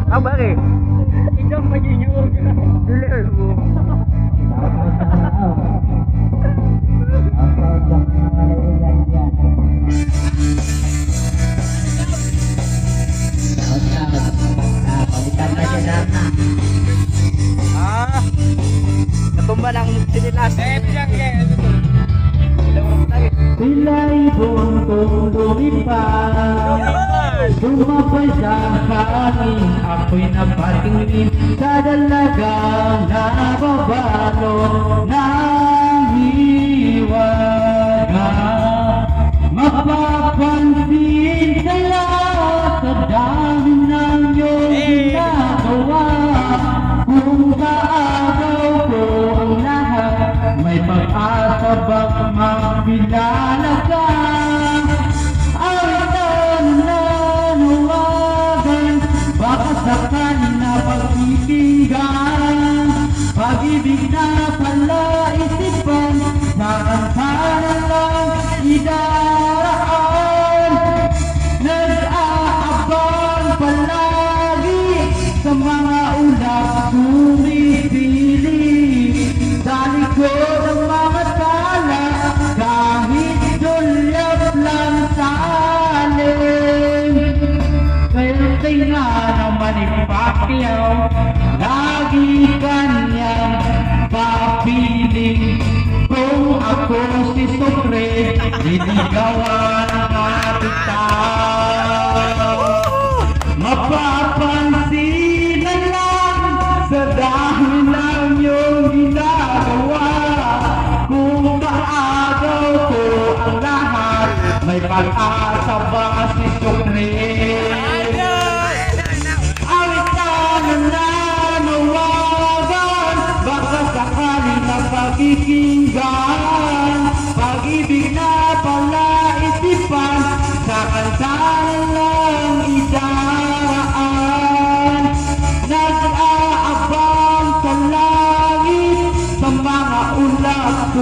Ah, bakit? Ikaw magiging Dili mo. Ah, natumba ng sinilas. Sila'y buntong lumipad, sumapay sa hangin, ako'y napatingin sa dalagang nababalot ng hiwaga. Mapapansin sa lahat sa dami ng iyong ginagawa, kung kaagaw ko ang lahat, may pag-asa bang makilala ka? Awitan na nawagan, baka sakali na pagkikinggan, pag-ibig na pala isipan, sa kanta na lang idaraan. Nag-aabang palagi sa mga ulap pumipili, sa likod ng mga tala, kahit sulyap lang sa alin. Kaya tinga naman ni Pacquiao, lagi kanyang papiling. Kung ako si Sucre, liligawan natin tao. Mapapansin na lang sa dami ng iyong ginagawa, kung kaagaw ko ang lahat, may pag-asa ba si Sucre? Awitan na nawagan, baka sakali na pagkikinggan, pag-ibig na pala isipan, sa kanta lang idaraan. Nag-aabang sa langit, sa mga ulap